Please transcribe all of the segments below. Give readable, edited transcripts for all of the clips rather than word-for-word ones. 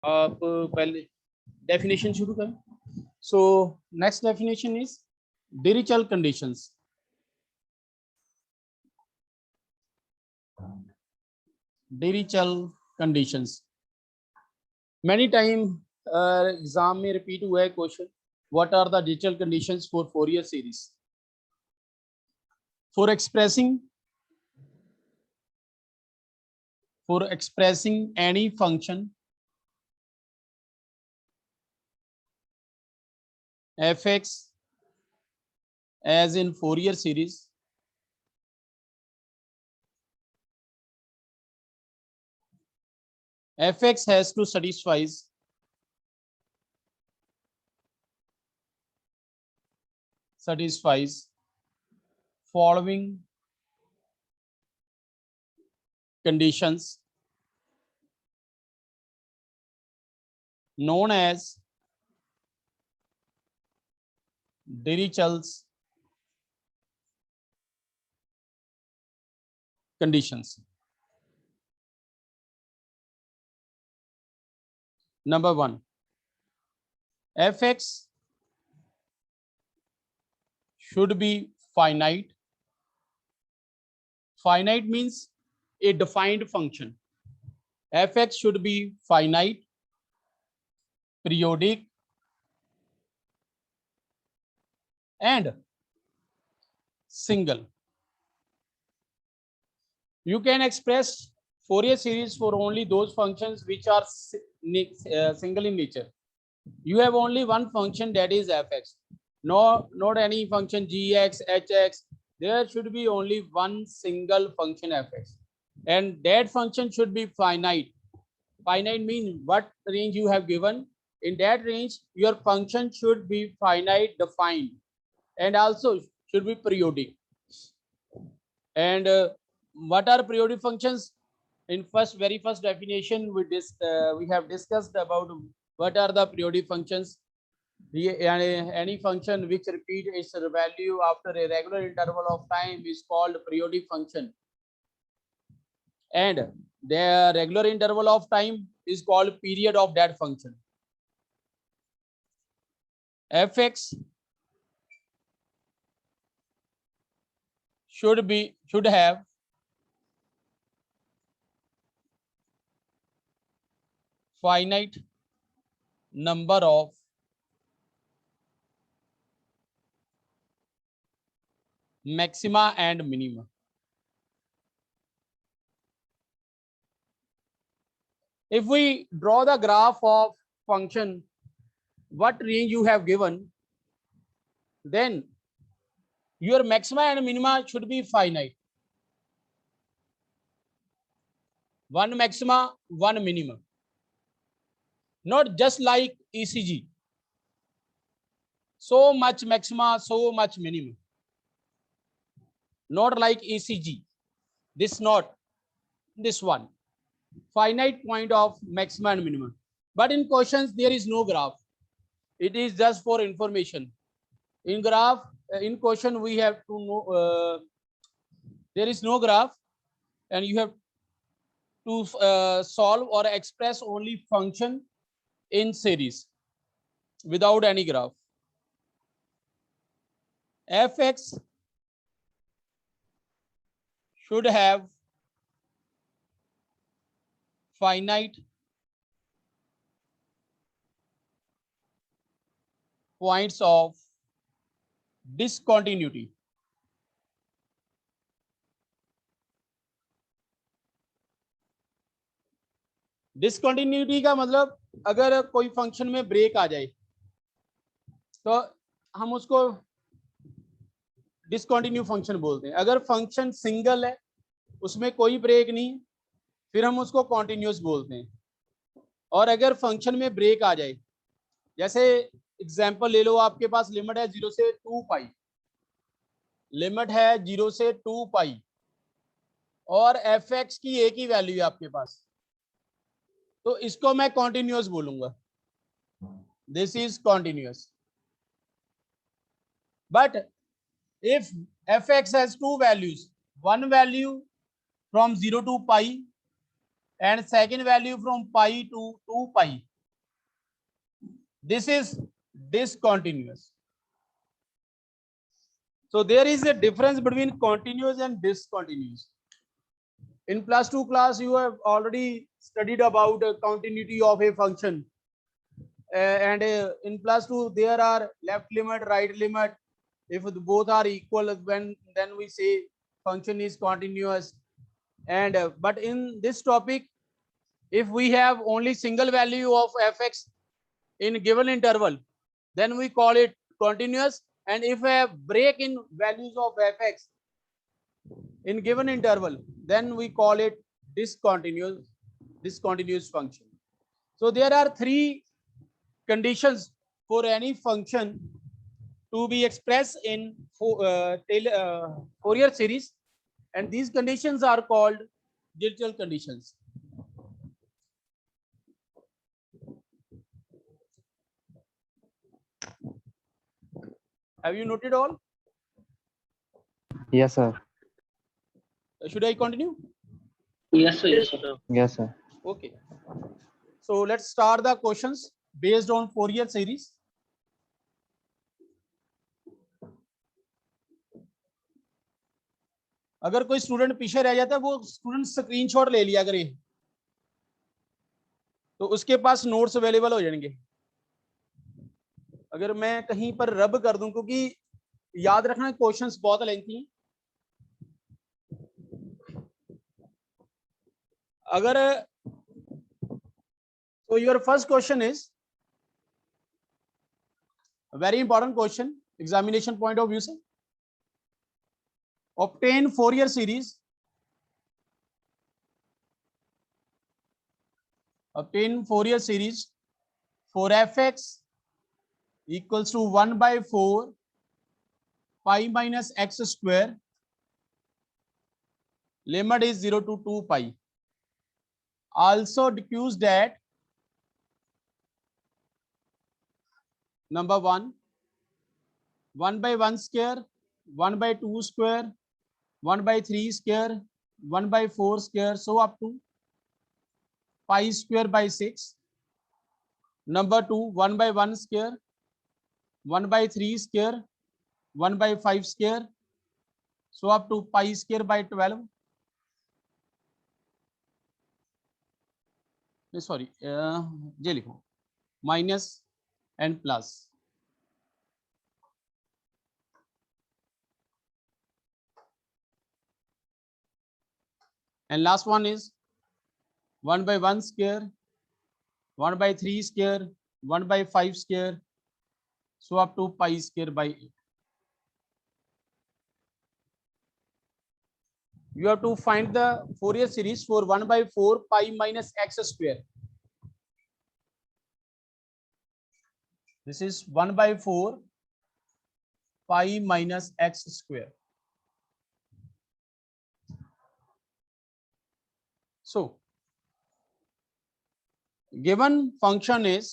आप पहले डेफिनेशन शुरू करें. So next definition is Dirichlet conditions. Dirichlet conditions many time exam में रिपीट हुआ है question. What are the Dirichlet conditions for Fourier series? for expressing any function fx as in Fourier series, fx has to satisfies following conditions known as Dirichel's conditions. Number one, fx should be finite. Finite means a defined function. Fx should be finite, periodic, and single. You can express Fourier series for only those functions which are single in nature. You have only one function, that is fx. No, not any function gx, hx. There should be only one single function fx, and that function should be finite. Finite means what range you have given. In that range, your function should be finite, defined, and also should be periodic. And what are periodic functions? In very first definition, we have discussed about what are the periodic functions. Any function which repeats its value after a regular interval of time is called periodic function, and the regular interval of time is called period of that function. Fx should have finite number of maxima and minima. If we draw the graph of function, what range you have given, then your maxima and minima should be finite. One maxima, one minima. Not just like ECG. So much maxima, so much minima. Not like ECG. This not, this one. Finite point of maxima and minima. But in questions, there is no graph. It is just for information. In graph, in question, we have to know, there is no graph, and you have to solve or express only function in series without any graph. Fx should have finite points of discontinuity. Discontinuity का मतलब अगर कोई function में break आ जाए तो हम उसको discontinue function बोलते हैं. अगर फंक्शन सिंगल है, उसमें कोई ब्रेक नहीं, फिर हम उसको कॉन्टिन्यूस बोलते हैं. और अगर फंक्शन में ब्रेक आ जाए, जैसे एग्जांपल ले लो, आपके पास लिमिट है 0 से 2 पाई, लिमिट है 0 से 2 पाई, और fx की एक ही वैल्यू है आपके पास, तो इसको मैं कॉन्टिन्यूस बोलूंगा. This is continuous. But if fx has two values, one value from 0 to pi and second value from pi to 2 pi, This is discontinuous. So there is a difference between continuous and discontinuous. In +2 class, you have already studied about continuity of a function. And in +2, there are left limit, right limit. If both are equal, then we say function is continuous. And but in this topic, if we have only single value of fx in given interval, then we call it continuous. And if we have break in values of fx in given interval, then we call it discontinuous function. So there are three conditions for any function to be expressed in Fourier series, and these conditions are called Dirichlet conditions. Have you noted all? Yes, sir. Should I continue? Yes, sir. Yes, sir. Yes, sir. Okay. So let's start the questions based on Fourier series. अगर कोई student पीछे रह जाता है, वो student screenshot ले लिया करे, तो उसके पास नोट्स अवेलेबल हो जाएंगे. अगर मैं कहीं पर रब कर दूं, क्योंकि याद रखना क्वेश्चंस बहुत लेंथी हैं. अगर so your first question is a very important question, examination point of view से. Obtain Fourier series. Obtain Fourier series for fx equals to 1/4 pi minus x square. Limit is 0 to 2 pi. Also deduce that number 1, 1/1 square, 1/2 square, 1/3 square, 1/4 square, so up to pi square by 6. Number 2, 1/1 square, 1/3 square, 1/5 square, so up to pi square by 12. Sorry, ये लिखो minus and plus. And last one is 1/1 square, 1/3 square, 1/5 square, so up to pi square by 8. You have to find the Fourier series for 1/4 pi minus x square. This is 1/4 pi minus x square. So given function is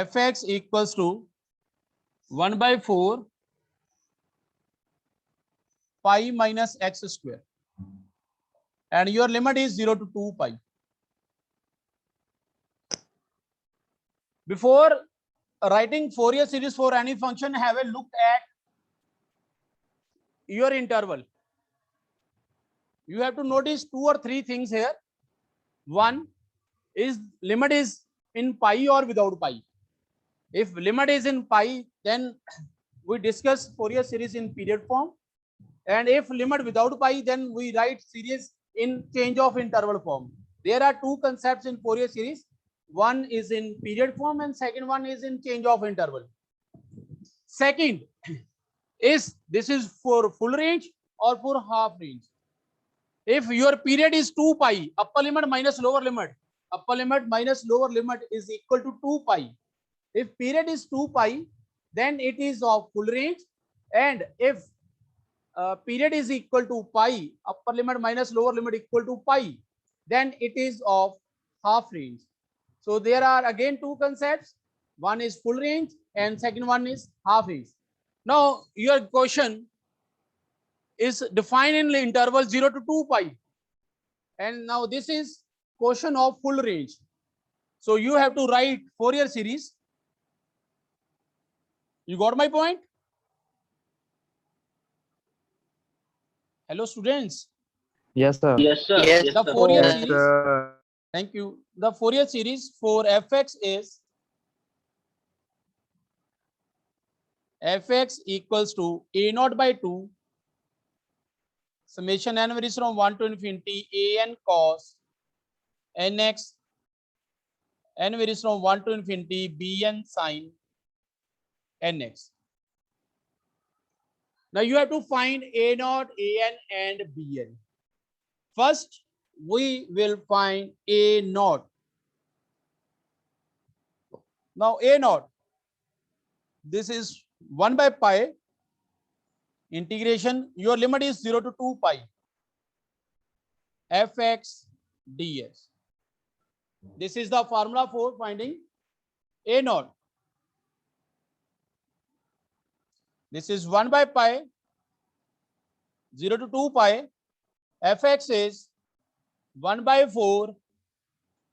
fx equals to 1/4 pi minus x square, and your limit is 0 to 2 pi. Before writing Fourier series for any function, have a look at your interval. You have to notice 2 or 3 things here. One is limit is in pi or without pi. If limit is in pi, then we discuss Fourier series in period form. And if limit without pi, then we write series in change of interval form. There are 2 concepts in Fourier series. One is in period form and second one is in change of interval. Second is this is for full range or for half range. If your period is 2 pi, upper limit minus lower limit is equal to 2 pi. If period is 2 pi, then it is of full range. And if period is equal to pi, upper limit minus lower limit equal to pi, then it is of half range. So there are again 2 concepts. One is full range and second one is half range. Now your question is defined in the interval 0 to 2 pi. And now this is quotient of full range. So you have to write Fourier series. You got my point? Hello, students. Yes, sir. Yes, sir. Yes, Yes, The sir. Fourier Yes, series. sir. Thank you. The Fourier series for fx is fx equals to a naught by 2 summation n varies from 1 to infinity an cos nx n varies from 1 to infinity bn sin nx. Now you have to find a naught, an, and bn. First, we will find a naught. Now a naught, this is 1 by pi integration. Your limit is 0 to 2 pi fx ds. This is the formula for finding a naught. This is 1 by pi 0 to 2 pi. Fx is 1 by 4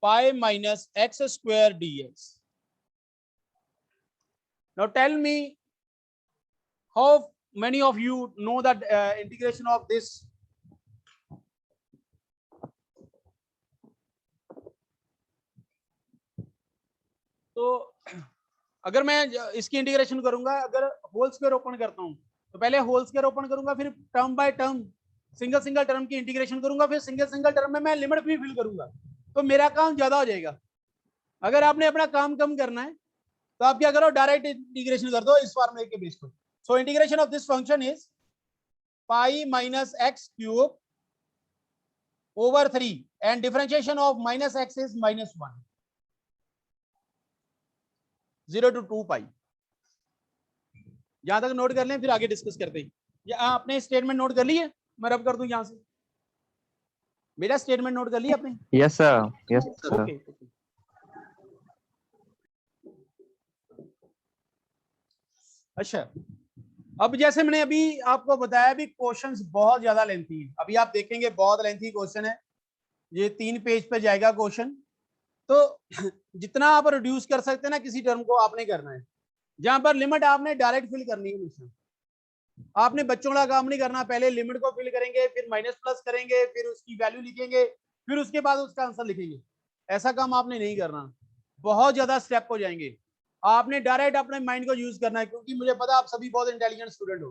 pi minus x square dx. Now tell me, how many of you know that integration of this? तो अगर मैं इसकी integration करूंगा, अगर whole square open करता हूं तो पहले होल स्क्वायर ओपन करूंगा, फिर term by term single single term की इंटीग्रेशन करूंगा, फिर सिंगल सिंगल टर्म में मैं लिमिट भी फिल करूंगा, तो मेरा काम ज्यादा हो जाएगा। अगर आपने अपना काम कम करना है तो आप क्या करो, डायरेक्ट इंटीग्रेशन कर दो इस फॉर्मूले के बेस पर। So integration of this function is pi minus x cube over 3 and differentiation of minus x is -1 0 to 2 पाई। यहां तक नोट कर लें, फिर आगे डिस्कस करते हैं। या आपने स्टेटमेंट नोट कर ली है? मैं रब कर दूं यहां से। मेरा स्टेटमेंट नोट कर लिया आपने? Yes, sir. Yes, sir. Okay. अच्छा, अब जैसे मैंने अभी आपको बताया, भी क्वेश्चंस बहुत ज्यादा लेंथी है। अभी आप देखेंगे बहुत लेंथी क्वेश्चन है, ये 3 पेज पे जाएगा क्वेश्चन। तो जितना आप रिड्यूस कर सकते हैं ना किसी टर्म को, आपने करना है। जहां पर लिमिट आपने डायरेक्ट फिल करनी है हमेशा। आपने बच्चों वाला काम नहीं करना, पहले लिमिट को फिल करेंगे, फिर माइनस प्लस करेंगे, फिर उसकी वैल्यू लिखेंगे, फिर उसके बाद उसका आंसर लिखेंगे। ऐसा काम आपने नहीं करना, बहुत ज्यादा स्टेप हो जाएंगे। आपने डायरेक्ट अपने माइंड को यूज करना है, क्योंकि मुझे पता आप सभी बहुत इंटेलिजेंट स्टूडेंट हो।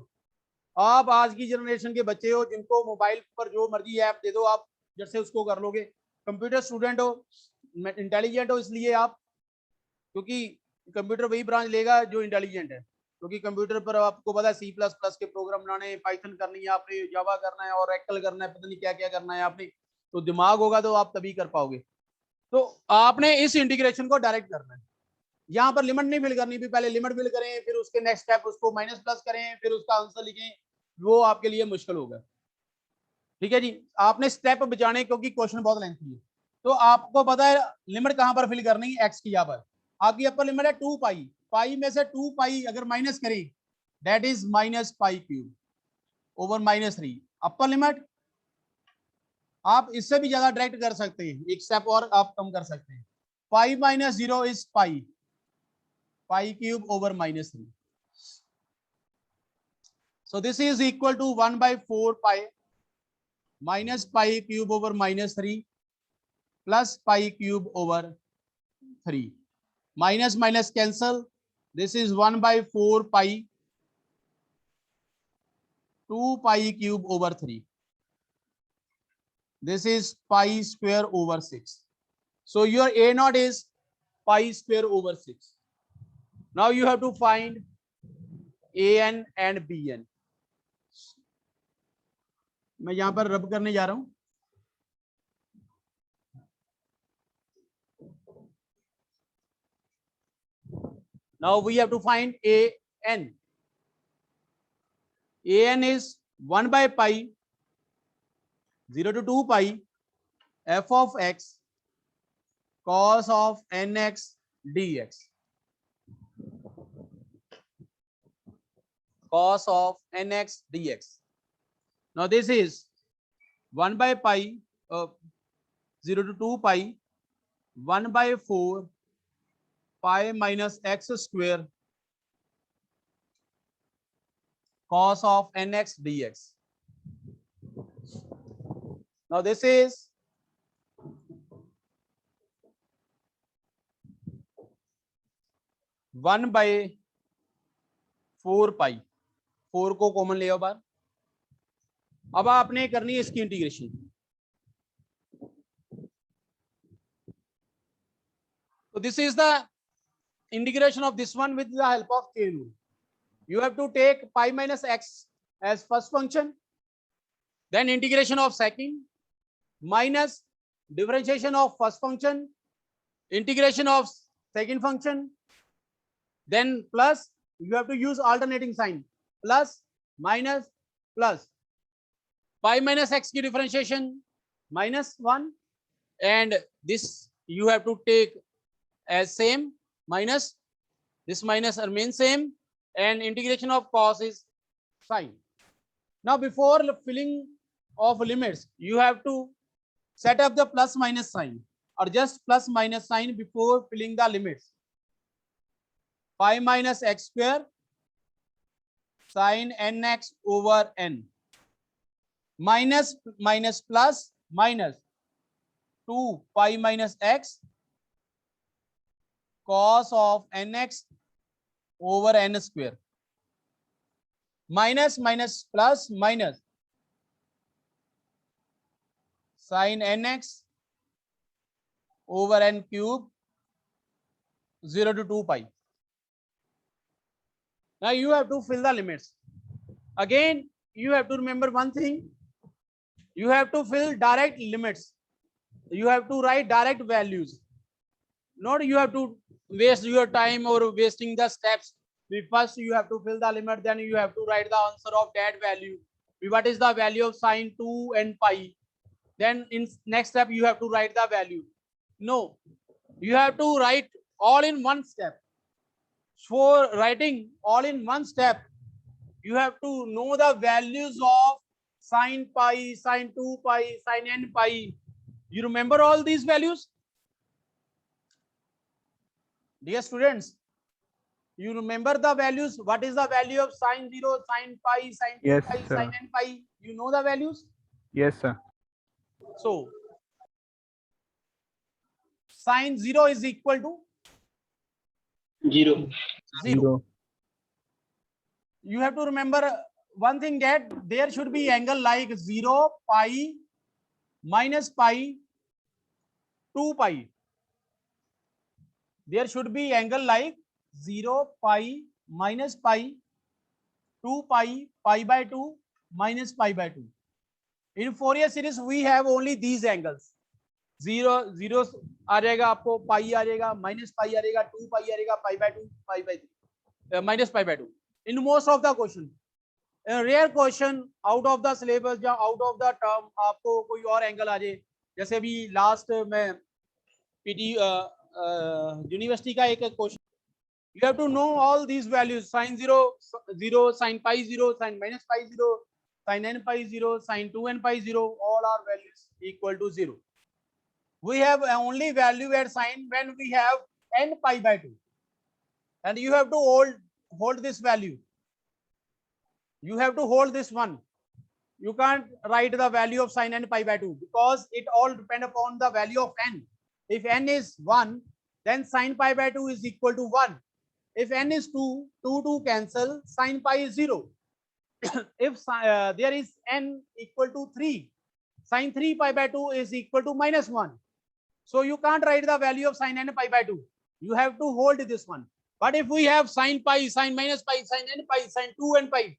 आप आज की जनरेशन के बच्चे हो, जिनको मोबाइल पर जो मर्जी ऐप दे दो आप जैसे उसको कर लोगे। कंप्यूटर स्टूडेंट हो, इंटेलिजेंट हो इसलिए आप, क्योंकि कंप्यूटर वही ब्रांच लेगा जो इंटेलिजेंट है। क्योंकि कंप्यूटर पर आपको पता है C++ के प्रोग्राम बनाने, पाइथन करनी है आपने, जावा करना है और एक्सेल करना है, पता नहीं क्या क्या करना है आपने। तो दिमाग होगा तो आप तभी कर पाओगे। तो आपने इस इंटीग्रेशन को डायरेक्ट करना है। यहाँ पर लिमिट नहीं फिल करनी, भी पहले लिमिट फिल करें, फिर उसके नेक्स्ट स्टेप उसको माइनस प्लस करें, फिर उसका आंसर लिखें, वो आपके लिए मुश्किल होगा। ठीक है जी, आपने स्टेप बचाने, क्योंकि क्वेश्चन बहुत लेंथी है। तो आपको पता है लिमिट कहां पर फिल करनी है, एक्स की। यहाँ पर आपकी अपर लिमिट है 2 पाई, पाई में से 2 पाई अगर माइनस करें, that is minus pi cube over -3 upper limit. आप इससे भी ज्यादा डायरेक्ट कर सकते हैं, एक स्टेप और आप कम कर सकते हैं। Pi minus 0 is pi, pi cube over -3। So this is equal to 1 by 4 pi minus pi cube over -3 plus pi cube over 3. Minus minus cancel. This is 1 by 4 pi 2 pi cube over 3. This is pi square over 6. So your A naught is pi square over 6. Now you have to find AN and BN. मैं यहां पर रब करने जा रहा हूं। Now we have to find AN. AN is 1 by pi 0 to 2 pi f of x cos of nx dx. Cos of nx dx. Now this is 1 by pi 0 to 2 pi 1 by 4 pi minus x square cos of nx dx. Now this is one by 4 पाई, 4 को common ले आओ बाहर। अब आपने करनी है इसकी integration. So this is the integration of this one with the help of chain rule. You have to take pi minus x as first function, then integration of second, minus differentiation of first function, integration of second function, then plus, you have to use alternating sign, plus, minus, plus. Pi minus x की differentiation minus 1, and this you have to take as same, minus, this minus remains same, and integration of cos is sine. Now before filling of limits, you have to set up the plus minus sign, or just plus minus sign before filling the limits. Pi minus x square sine nx over n, minus minus plus minus 2 pi minus x cos of nx over n square, minus minus plus minus sine nx over n cube 0 to 2 pi. Now you have to fill the limits. Again, you have to remember one thing. You have to fill direct limits. You have to write direct values. Not you have to waste your time or wasting the steps. First you have to fill the limit, then you have to write the answer of that value. What is the value of sine 2 and pi? Then in next step you have to write the value. No, you have to write all in one step. For writing all in one step, you have to know the values of sine pi, sine 2 pi, sine n pi. You remember all these values? Dear students, you remember the values? What is the value of sine 0, sine pi, sine 2 Yes, pi, sir. sine n pi? You know the values? Yes, sir. So, sine 0 is equal to 0. 0. You have to remember one thing, that there should be angle like 0, pi, minus pi, 2 pi. There should be angle like 0, pi, minus pi, 2 pi, pi by 2, minus pi by 2. In Fourier series, we have only these angles. 0, 0 आ जाएगा आपको, pi आ जाएगा, minus pi आ जाएगा, 2 pi आ जाएगा, pi by 2, pi by 3, minus pi by 2. In most of the question, in rare question, out of the syllabus या out of the term, आपको कोई और angle आ जाए, जैसे अभी लास्ट में पीटी यूनिवर्सिटी का एक question. You have to know all these values: sine 0, 0, sine pi 0, sine minus pi 0, sine n pi 0, sine 2 n pi 0. All are values equal to 0. We have only value at sine when we have n pi by 2, and you have to hold this value. You have to hold this one. You can't write the value of sine n pi by 2 because it all depends upon the value of n. If n is 1, then sine pi by 2 is equal to 1. If n is 2, 2 cancel, sine pi is 0. If there is n equal to 3, sine 3 pi by 2 is equal to minus 1. So you can't write the value of sine n pi by 2. You have to hold this one. But if we have sine pi, sine minus pi, sine n pi, sine 2 n pi,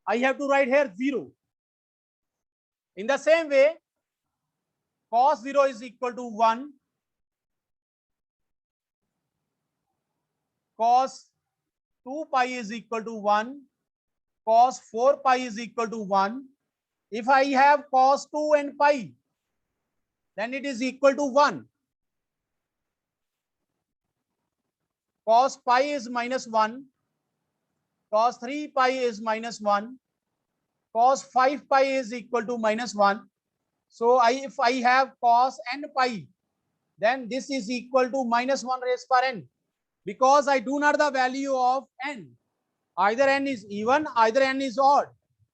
I have to write here 0. In the same way, cos 0 is equal to 1. Cos 2 pi is equal to 1. Cos 4 pi is equal to 1. If I have cos 2 and pi, then it is equal to 1. Cos pi is minus 1. Cos 3 pi is minus 1. Cos 5 pi is equal to minus 1. So if I have cos n pi, then this is equal to minus 1 raised per n, because I do not the value of n. Either n is even, either n is odd.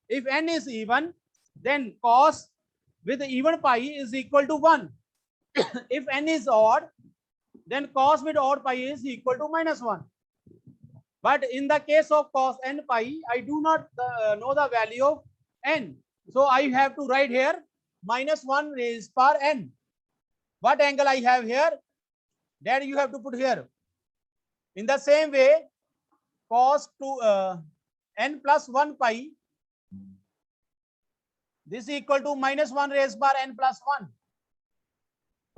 If n is even, then cos with even pi is equal to 1. If n is odd, then cos with odd pi is equal to minus 1. But in the case of cos n pi, I do not know the value of n. So I have to write here minus 1 raised per n. What angle I have here? That you have to put here. In the same way, cos n plus 1 pi, this is equal to minus 1 raised per n plus 1.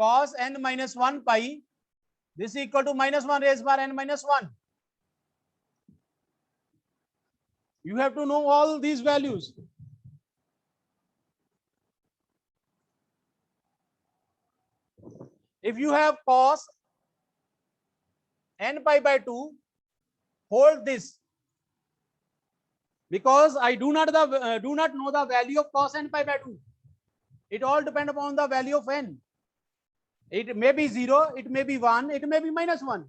Cos n minus 1 pi, this is equal to minus 1 raised per n minus 1. You have to know all these values. If you have cos n pi by 2, hold this, because I do not know the value of cos n pi by 2. It all depends upon the value of n. It may be 0, it may be 1, it may be minus 1.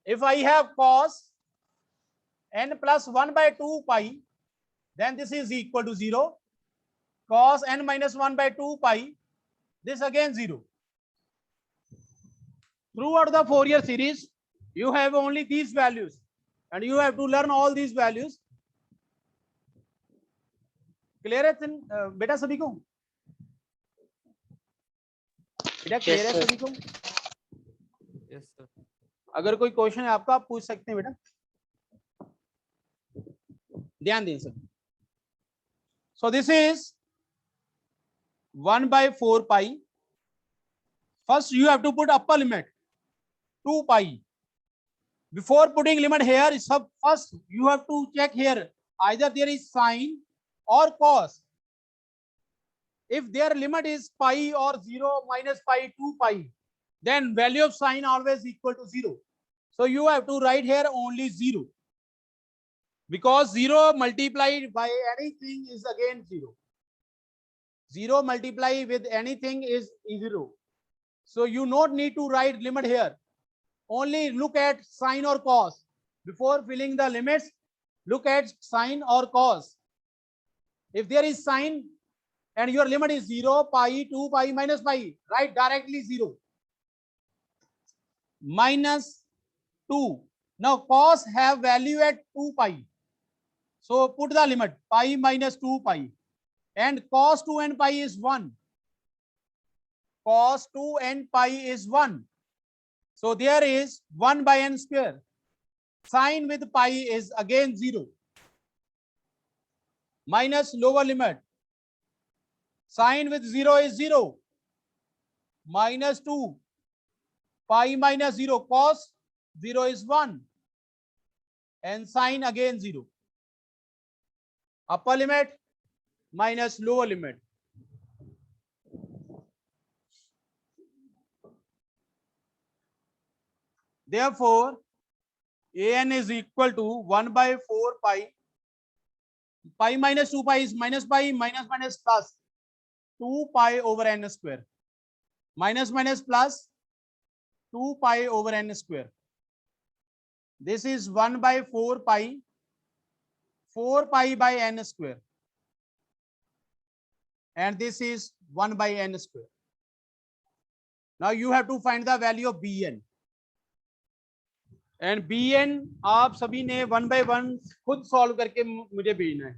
If I have cos n plus 1 by 2 pi, then this is equal to 0. Cos n minus 1 by 2 pi, this again 0. Throughout the Fourier series, you have only these values, and you have to learn all these values. Clear है बेटा सभी को? बेटा clear है सभी को? Yes, sir. अगर कोई क्वेश्चन है आपका, आप पूछ सकते हैं बेटा, ध्यान दें sir. So this is 1 by 4 pi. First you have to put upper limit 2 pi. Before putting limit here, first you have to check here either there is sine or cos. If their limit is pi or 0, minus pi, 2 pi, then value of sine always equal to 0. So you have to write here only 0, because 0 multiplied by anything is again 0. 0 multiplied with anything is 0. So you don't need to write limit here. Only look at sine or cos. Before filling the limits, look at sine or cos. If there is sine and your limit is 0, pi, 2 pi, minus pi, write directly 0. Minus 2. Now cos have value at 2 pi. So put the limit pi minus 2 pi. And cos 2n pi is 1. Cos 2n pi is 1. So there is 1 by n square. Sine with pi is again 0. Minus lower limit. Sine with 0 is 0. Minus 2. Pi minus 0. Cos 0 is 1. And sine again 0. Upper limit minus lower limit. Therefore, an is equal to 1 by 4 pi. Pi minus 2 pi is minus pi, minus minus plus 2 pi over n square. Minus minus plus 2 pi over n square. This is 1 by 4 pi, 4 pi by n square. And this is 1 by n square. Now you have to find the value of bn. And B N आप सभी ने 1 by 1 खुद solve करके मुझे भेजना है.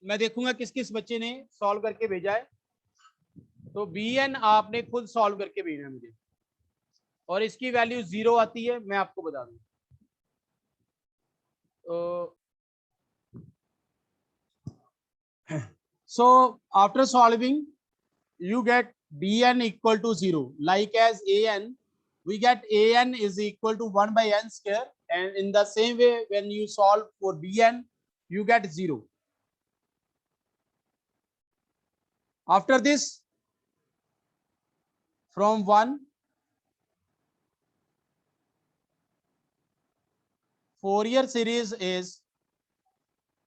मैं देखूंगा किस किस बच्चे ने सॉल्व करके भेजा है. तो बी एन आपने खुद सॉल्व करके भेजना है मुझे, और इसकी वैल्यू 0 आती है, मैं आपको बता दूं. So after solving, you get bn equal to 0. Like as an, we get an is equal to 1 by n square, and in the same way when you solve for bn, you get 0. After this, from 1, Fourier series is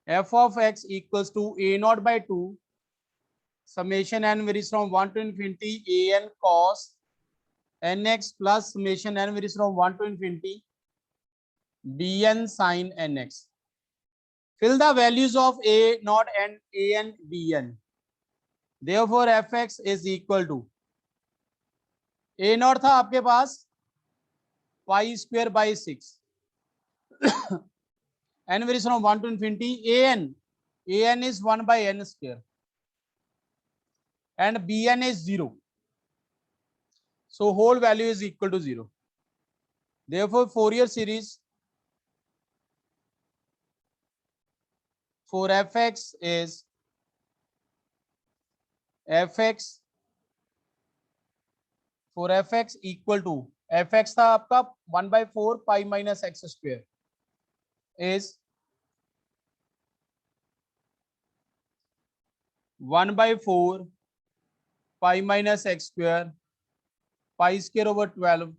f of x equals to a naught by 2 summation n varies from 1 to infinity an cos nx plus summation n varies from 1 to infinity bn sin nx. Fill the values of a naught and an bn. Therefore fx is equal to a naught था आपके पास pi square by 6 n varies from 1 to infinity an is 1 by n square and bn is 0, so whole value is equal to 0. Therefore Fourier series for fx is fx for fx equal to fx था आपका 1 by 4 pi minus x square is 1 by 4 pi minus x square pi square over 12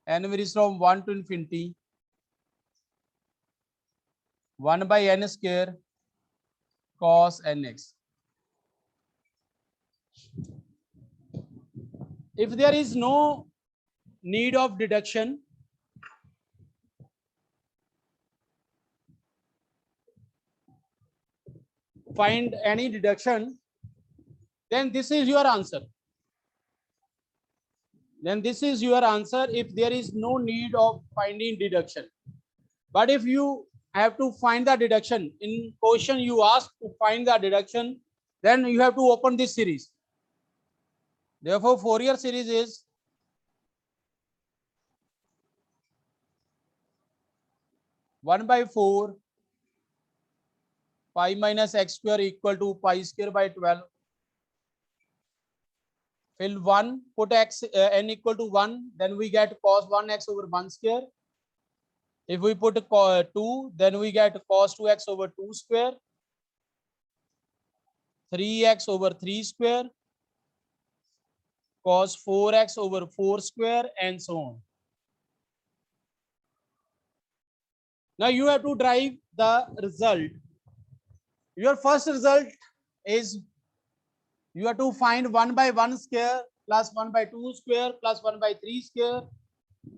n varies from 1 to infinity 1 by n square cos nx. If there is no need of deduction, find any deduction, then this is your answer. Then this is your answer if there is no need of finding deduction. But if you have to find the deduction, in question you ask to find the deduction, then you have to open this series. Therefore Fourier series is one by 4 pi minus x square equal to pi square by 12. Fill 1, put x n equal to 1, then we get cos 1x over 1 square. If we put 2, then we get cos 2x over 2 square, 3x over 3 square, cos 4x over 4 square, and so on. Now you have to derive the result. Your first result is you have to find 1 by 1 square plus 1 by 2 square plus 1 by 3 square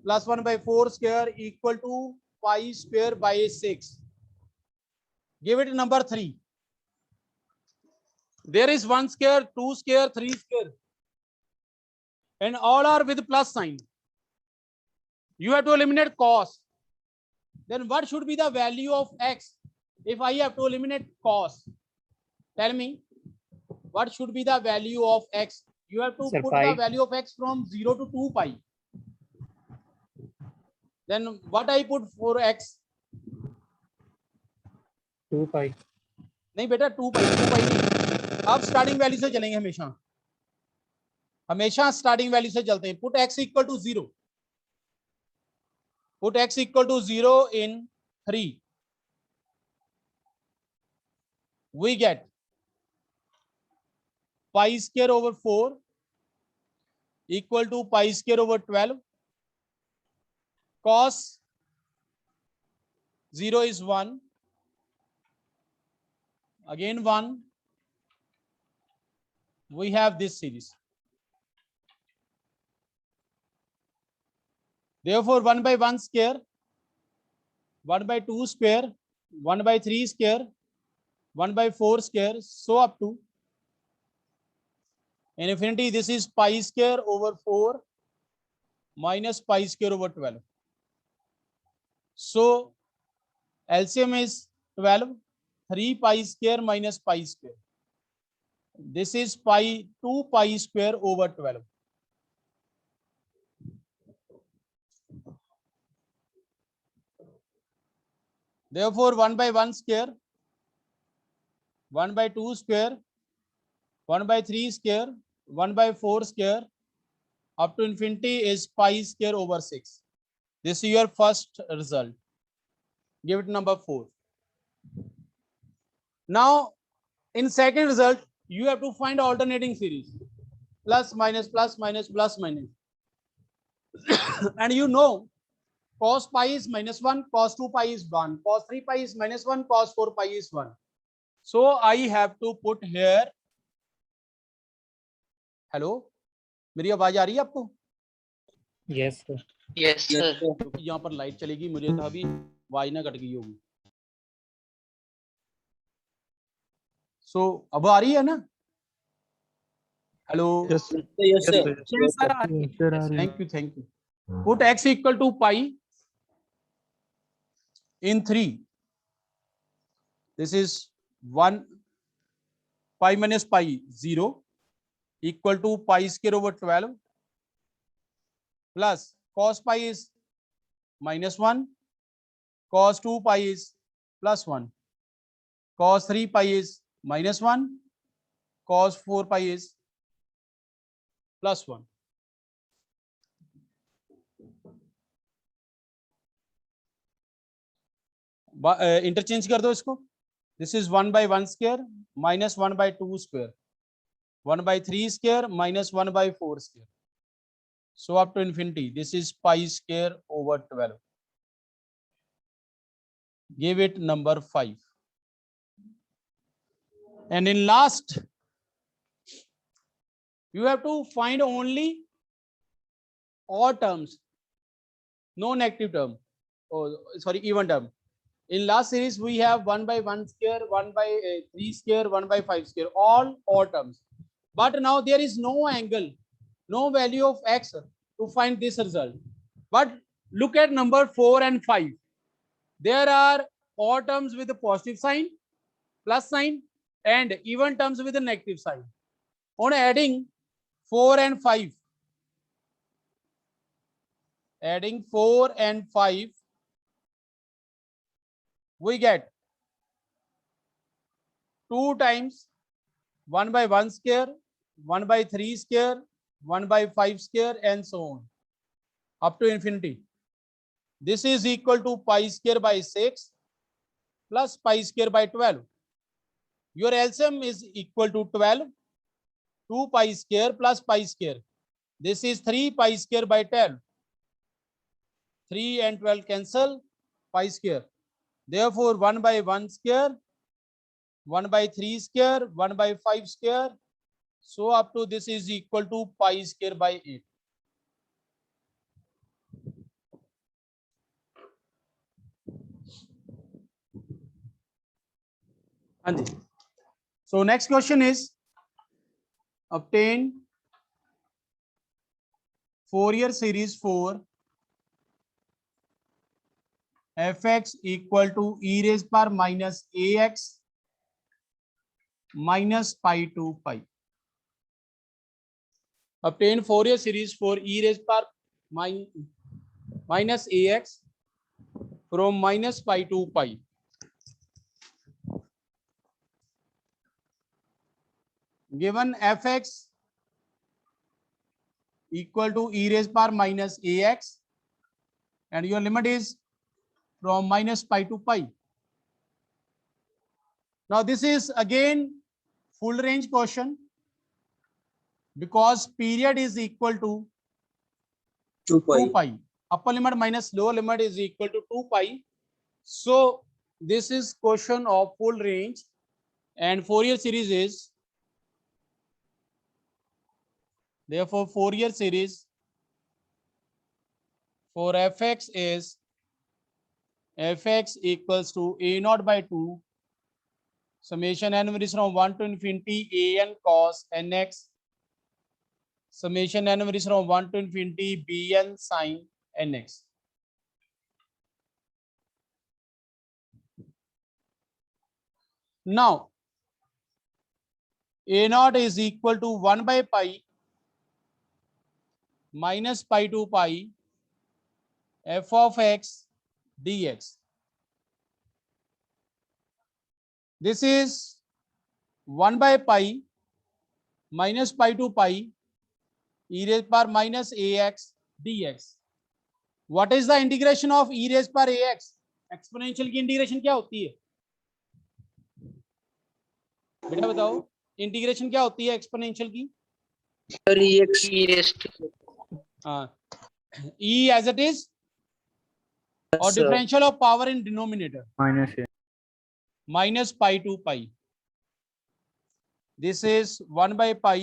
plus 1 by 4 square equal to pi square by 6. Give it number 3. There is 1 square, 2 square, 3 square, and all are with plus sign. You have to eliminate cos. Then what should be the value of x if I have to eliminate cos? Tell me, what should be the value of x? You have to put the value of x from 0 to 2 pi. Then what I put for x? 2 pi. नहीं बेटा 2 pi नहीं. आप starting value से चलेंगे हमेशा starting value से चलते हैं. Put x equal to 0. Put x equal to 0 in 3. We get pi square over 4 equal to pi square over 12. Cos 0 is 1. Again 1. We have this series. Therefore 1 by 1 square, 1 by 2 square, 1 by 3 square, 1 by 4 square, so up to in infinity. This is pi square over 4 minus pi square over 12. So LCM is 12, 3 pi square minus pi square. This is 2 pi square over 12. Therefore 1 by 1 square, 1 by 2 square, 1 by 3 square, 1 by 4 square, up to infinity is pi square over 6. This is your first result. Give it number 4. Now in second result, you have to find alternating series. Plus minus plus minus plus minus. And you know cos pi is -1, cos 2 pi is 1, cos 3 pi is -1, cos 4 pi is 1. So I have to put here. Hello, मेरी आवाज आ रही है आपको? Yes, sir. Yes, sir. क्योंकि यहाँ पर light चलेगी, मुझे तो अभी आवाज ना कट गई होगी. सो अब आ रही है ना? Hello. Yes, sir. Yes, sir. Yes, sir. Thank you, thank you. Put x equal to pi in 3. This is 1 pi minus pi 0 equal to pi square over 12 plus cos pi is -1, cos 2 pi is +1, cos 3 pi is -1, cos 4 pi is +1. Interchange कर दो इसको. This is 1/1 square minus 1/2 square, 1/3 square minus 1/4 square. So up to infinity. This is pi square over 12. Give it number 5. And in last, you have to find only odd terms, no negative term. Oh, sorry, even term. In last series, we have 1/1 square, 1/3 square, 1/5 square, all odd terms. But now there is no angle, no value of x to find this result. But look at number 4 and 5. There are odd terms with a positive sign, plus sign, and even terms with a negative sign. On adding 4 and 5, adding 4 and 5, we get 2 times 1/1 square, 1/3 square, 1/5 square, and so on up to infinity. This is equal to pi square by 6 plus pi square by 12. Your LCM is equal to 12. 2 pi square plus pi square. This is 3 pi square by 12. 3 and 12 cancel, pi square. Therefore, 1/1 square, 1/3 square, 1/5 square. So up to this is equal to pi square by 8. So next question is obtain Fourier series for fx equal to e raised power minus ax minus pi to pi. Obtain Fourier series for e raised power minus ax from minus pi to pi. Given fx equal to e raised power minus ax and your limit is from minus pi to pi. Now this is again full range question because period is equal to 2 pi. Upper limit minus lower limit is equal to 2 pi. So this is question of full range and Fourier series is, therefore Fourier series for fx is fx equals to a naught by 2 summation n varies from 1 to infinity an cos nx summation n varies from 1 to infinity bn sin nx. Now a naught is equal to 1 by pi minus pi to pi f of x dx. This is 1 by pi minus pi to pi e raised power minus ax dx. What is the integration of e raised power ax? Exponential की integration क्या होती है बेटा बताओ, integration क्या होती है exponential की? Sir, ex e raised to हाँ, e as it is और sir. Differential of power in denominator minus a. minus pi to pi. This is 1 by pi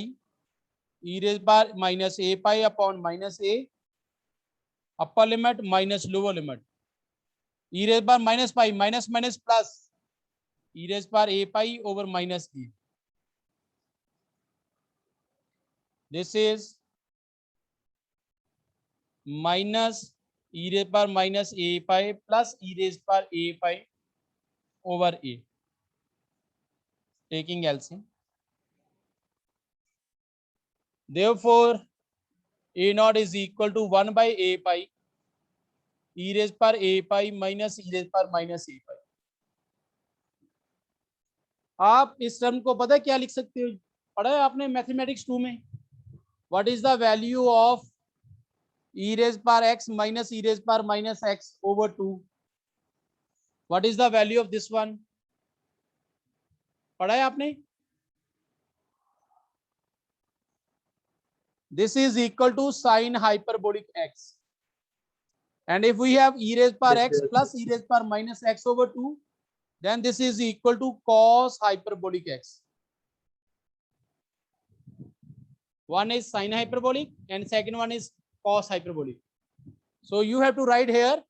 e raised by minus a pi upon minus a upper limit minus lower limit e raised by minus pi minus minus plus e raised by a pi over minus a. This is minus e raised by minus a pi plus e raised by a pi over a. Taking LCM. Therefore, a naught is equal to 1 by a pi e raised by a pi minus e raised by minus a pi. आप इस term को पता है क्या लिख सकते हो? पढ़ा है आपने मैथमेटिक्स 2 में? What is the value of e raised by x minus e raised by minus x over 2? What is the value of this one? पढ़ा है आपने? This is equal to sine hyperbolic x. And if we have e raised by x plus e raised by minus x over 2, then this is equal to cos hyperbolic x. One is sine hyperbolic and second one is cos hyperbolic. So you have to write here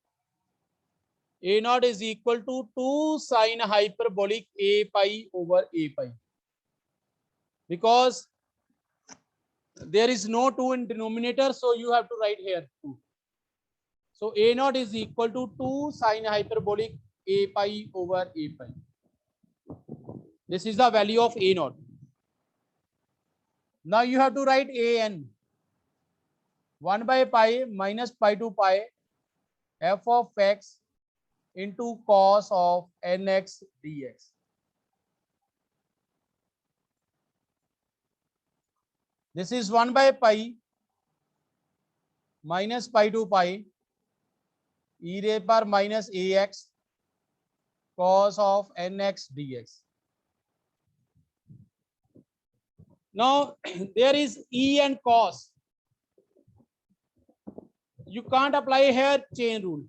a naught is equal to 2 sine hyperbolic a pi over a pi. Because there is no 2 in denominator, so you have to write here 2. So a naught is equal to 2 sine hyperbolic a pi over a pi. This is the value of a naught. Now you have to write an 1 by pi minus pi to pi f of x into cos of nx dx. This is 1 by pi minus pi to pi e raised by minus ax cos of nx dx. Now there is e and cos. You can't apply here chain rule.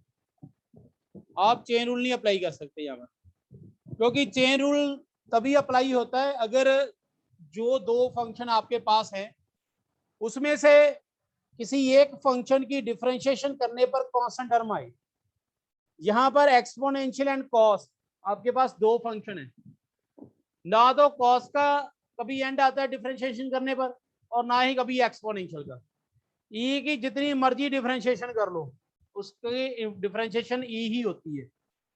आप chain rule नहीं apply कर सकते यहाँ पर, क्योंकि chain rule तभी apply होता है अगर जो दो फंक्शन आपके पास हैं उसमें से किसी एक फंक्शन की डिफरेंशिएशन करने पर कांस्टेंट टर्म आए। यहाँ पर एक्सपोनेंशियल एंड कॉस आपके पास दो फंक्शन है, ना तो कॉस का कभी एंड आता है डिफरेंशिएशन करने पर और ना ही कभी एक्सपोनेंशियल का। ई की जितनी मर्जी डिफरेंशिएशन कर लो उसकी डिफरेंशिएशन ई ही होती है,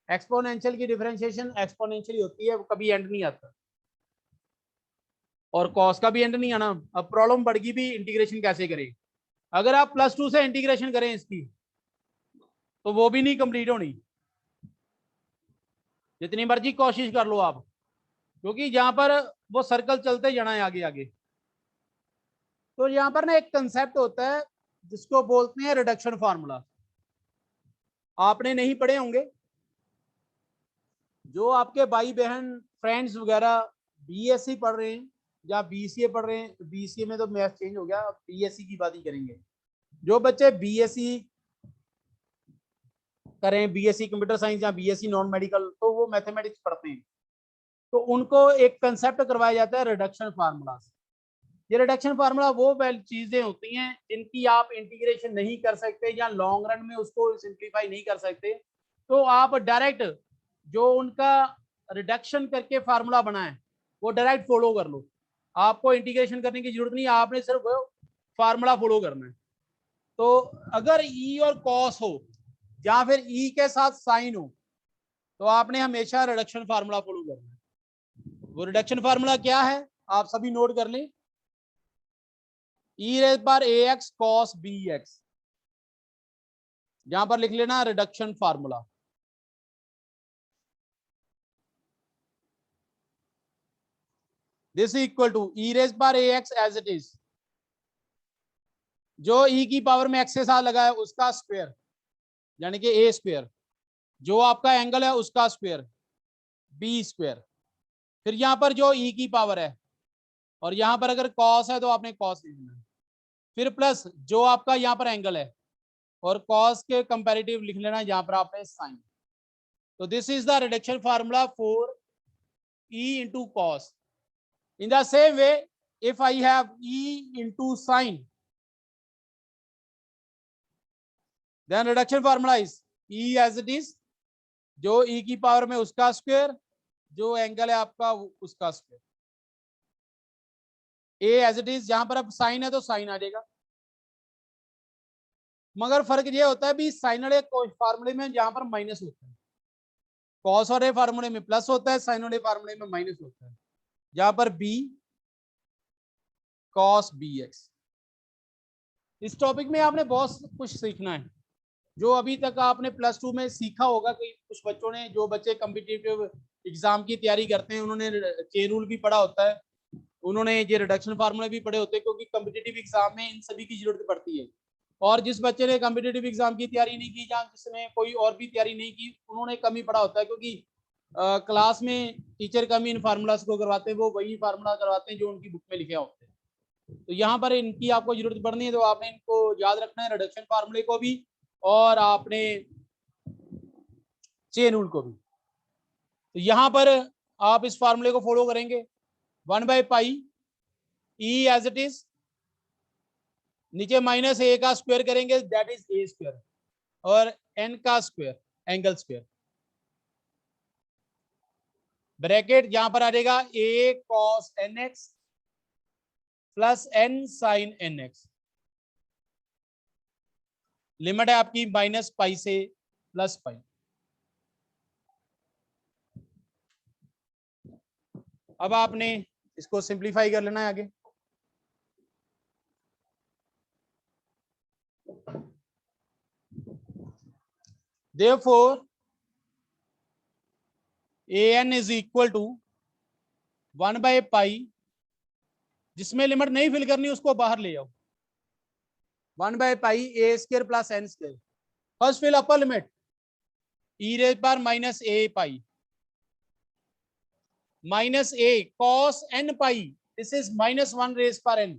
एक्सपोनेंशियल की डिफरेंशिएशन एक्सपोनेंशियल होती है, कभी एंड नहीं आता और कॉस का भी एंड नहीं आना। अब प्रॉब्लम बढ़ गई भी इंटीग्रेशन कैसे करें। अगर आप +2 से इंटीग्रेशन करें इसकी तो वो भी नहीं कंप्लीट होनी, जितनी मर्जी कोशिश कर लो आप, क्योंकि यहाँ पर वो सर्कल चलते जाना है आगे आगे। तो यहाँ पर ना एक कंसेप्ट होता है जिसको बोलते हैं रिडक्शन फार्मूला। आपने नहीं पढ़े होंगे, जो आपके भाई बहन फ्रेंड्स वगैरह बीएससी पढ़ रहे हैं या बीसीए पढ़ रहे हैं, बीसीए में तो मैथ चेंज हो गया, बीएससी की बात ही करेंगे। जो बच्चे बीएससी करें, बीएससी कंप्यूटर साइंस या बीएससी नॉन मेडिकल, तो वो मैथमेटिक्स पढ़ते हैं, तो उनको एक कंसेप्ट करवाया जाता है रिडक्शन फार्मूला। ये रिडक्शन फार्मूला वो चीजें होती हैं जिनकी आप इंटीग्रेशन नहीं कर सकते या लॉन्ग रन में उसको सिंप्लीफाई नहीं कर सकते, तो आप डायरेक्ट जो उनका रिडक्शन करके फार्मूला बना है वो डायरेक्ट फॉलो कर लो। आपको इंटीग्रेशन करने की जरूरत नहीं, आपने सिर्फ फार्मूला फॉलो करना है। तो अगर ई और कॉस हो या फिर ई के साथ साइन हो तो आपने हमेशा रिडक्शन फार्मूला फॉलो करना है। वो रिडक्शन फार्मूला क्या है आप सभी नोट कर लें, e raise bar ax cos bx, यहां पर लिख लेना reduction formula. This equal to e raise bar ax as it is, जो e की पावर में x के साथ लगा है उसका स्क्वायर यानी कि a स्क्वायर, जो आपका एंगल है उसका स्क्वायर b स्क्वायर, फिर यहां पर जो e की पावर है और यहां पर अगर cos है तो आपने cos लिखना है, फिर प्लस जो आपका यहाँ पर एंगल है और कॉस के कंपैरेटिव लिख लेना जहां पर आपने साइन। तो this is the reduction formula for E into cos. In the same way, if I have E into sine, then reduction formula is E as it is, जो E की पावर में उसका स्क्वायर, जो एंगल है आपका उसका square, A as it is, जहां पर अब साइन है तो साइन आ जाएगा। मगर फर्क ये होता है भी साइन वाले फार्मूले में जहां पर माइनस होता है, कॉस वाले फार्मूले में प्लस होता है, साइन वाले फार्मूले में माइनस होता है। जहां पर B cos bx। इस टॉपिक में आपने बहुत कुछ सीखना है, जो अभी तक आपने प्लस 2 में सीखा होगा। कोई कुछ बच्चों ने, जो बच्चे कॉम्पिटिटिव एग्जाम की तैयारी करते हैं, उन्होंने चेन रूल भी पढ़ा होता है, उन्होंने ये रिडक्शन फार्मूले भी पढ़े होते हैं, क्योंकि कॉम्पिटिटिव एग्जाम में इन सभी की जरूरत पड़ती है। और जिस बच्चे ने कॉम्पिटिटिव एग्जाम की तैयारी नहीं की, या जिसने कोई और भी तैयारी नहीं की, उन्होंने कम ही पढ़ा होता है, क्योंकि क्लास में टीचर कम ही इन फार्मूलाज को करवाते हैं, वो वही फार्मूला करवाते हैं जो उनकी बुक में लिखे होते हैं। तो यहाँ पर इनकी आपको जरूरत पड़नी है, तो आपने इनको याद रखना है, रिडक्शन फार्मूले को भी और आपने चेन रूल को भी। तो यहाँ पर आप इस फार्मूले को फॉलो करेंगे, 1/पाई E एज इट इज, नीचे माइनस A का स्क्वायर करेंगे, दैट इज A स्क्वायर, और N का स्क्वायर, एंगल स्क्वायर, ब्रैकेट जहां पर आ जाएगा A cos nx plus N sin nx। Limit है आपकी -पाई से +पाई। अब आपने इसको सिंप्लीफाई कर लेना है आगे। Therefore, an is equal to 1/पाई, जिसमें लिमिट नहीं फिल करनी उसको बाहर ले जाओ, 1/पाई A square plus N square. First fill upper limit e raise पर -A pi -A cos n pi, this is -1 raise पर n,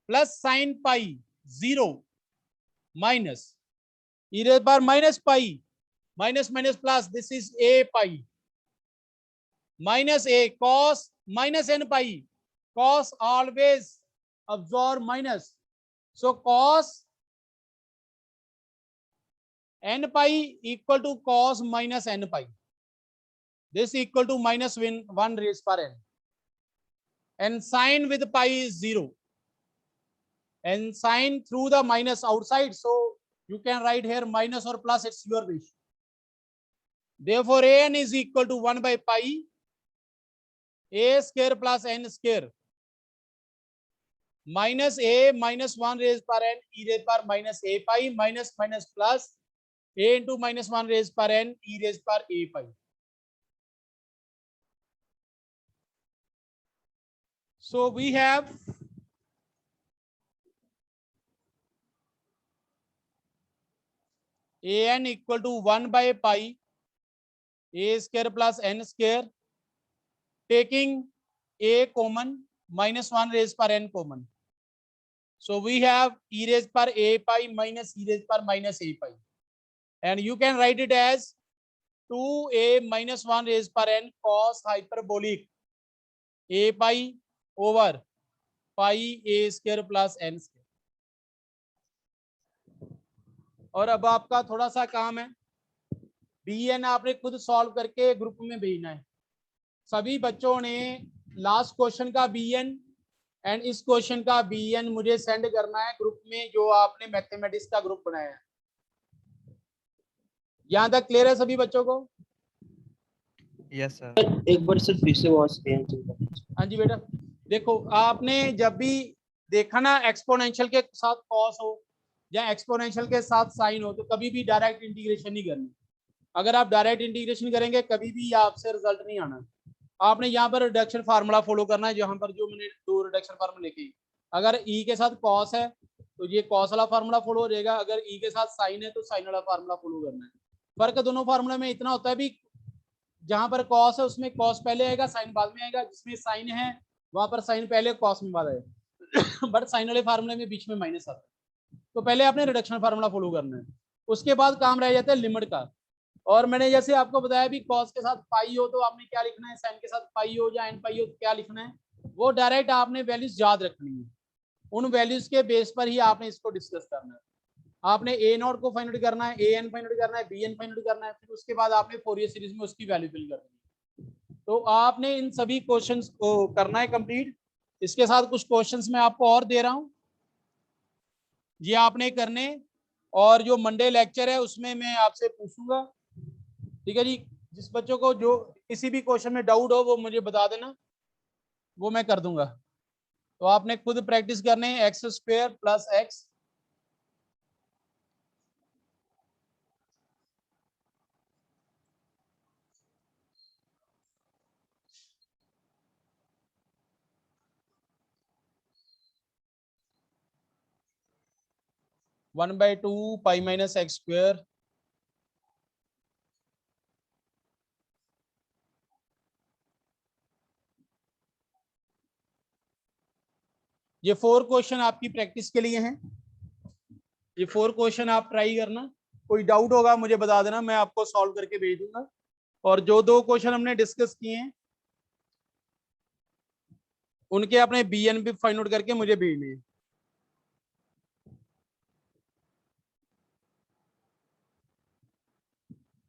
plus sine pi 0 minus e raise पर -pi minus minus plus, this is A pi -A cos -n pi, cos always absorb minus, so cos n pi equal to cos minus n pi, this equal to -1 raised per n, and sine with pi is 0, and sine through the minus outside, so you can write here minus or plus, it's your wish. Therefore an is equal to 1/pi A square plus n square minus A -1 raised per n e raised per -A pi minus minus plus A into -1 raised per n e raised per A pi. So we have an equal to 1/pi A square plus n square, taking A common, -1 raised per n common. So we have e raised per A pi minus e raised per -A pi, and you can write it as 2A -1 raised per n cos hyperbolic A pi over pi A square plus n square. और अब आपका थोड़ा सा काम है, bn आपने खुद solve करके ग्रुप में भेजना है। सभी बच्चों ने लास्ट क्वेश्चन का bn एंड इस क्वेश्चन का bn मुझे सेंड करना है ग्रुप में, जो आपने मैथमेटिक्स का ग्रुप बनाया है। यहां तक क्लियर है सभी बच्चों को? Yes sir. एक बार सर फिर से वॉइस दें। हाँ जी बेटा, देखो आपने जब भी देखा ना एक्सपोनेंशियल के साथ कॉस हो या एक्सपोनेंशियल के साथ साइन हो, तो कभी भी डायरेक्ट इंटीग्रेशन नहीं करनी। अगर आप डायरेक्ट इंटीग्रेशन करेंगे कभी भी आपसे रिजल्ट नहीं आना। आपने यहाँ पर रिडक्शन फार्मूला फॉलो करना है, जहां पर जो मैंने 2 रिडक्शन फार्मूला लिखे। अगर ई के साथ कॉस है तो ये कॉस वाला फार्मूला फॉलो हो जाएगा, अगर ई के साथ साइन है तो साइन वाला फार्मूला फॉलो करना है। फर्क दोनों फार्मूला में इतना होता है भी, जहां पर कॉस है उसमें कॉस पहले आएगा, साइन बाद में आएगा, जिसमें साइन है वहां पर साइन पहले कॉस में बाद आएगा बट साइन वाले फार्मूले में बीच में माइनस आता है। तो पहले आपने रिडक्शन फार्मूला फॉलो करना है, उसके बाद काम रह जाता है लिमिट का। और मैंने जैसे आपको बताया भी कॉस के साथ पाई हो तो आपने क्या लिखना है, साइन के साथ पाई हो या एन पाई हो तो क्या लिखना है, वो डायरेक्ट आपने वैल्यूज याद रखनी है, उन वैल्यूज के बेस पर ही आपने इसको डिस्कस करना है। आपने ए नॉट को फाइंड आउट करना है, ए एन फाइंड आउट करना है, बी एन फाइंड आउट करना है, फिर उसके बाद आपने फोरियर सीरीज में उसकी वैल्यू फिल करनी है। तो आपने इन सभी क्वेश्चंस को करना है कंप्लीट। इसके साथ कुछ क्वेश्चंस मैं आपको और दे रहा हूं, ये आपने करने, और जो मंडे लेक्चर है उसमें मैं आपसे पूछूंगा, ठीक है जी। जिस बच्चों को जो किसी भी क्वेश्चन में डाउट हो वो मुझे बता देना, वो मैं कर दूंगा। तो आपने खुद प्रैक्टिस करने है, x square plus x, one by two pi minus x square, ये 4 क्वेश्चन आपकी प्रैक्टिस के लिए हैं। ये 4 क्वेश्चन आप ट्राई करना, कोई डाउट होगा मुझे बता देना, मैं आपको सॉल्व करके भेज दूंगा। और जो 2 क्वेश्चन हमने डिस्कस किए हैं उनके अपने बी एन भी फाइंड आउट करके मुझे भेजने हैं।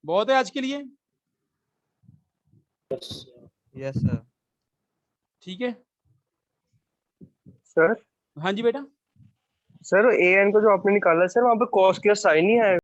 बहुत है आज के लिए, Yes, sir. ठीक है। सर हाँ जी बेटा। सर ए एन को जो आपने निकाला सर वहाँ पे कॉस के साइन ही है।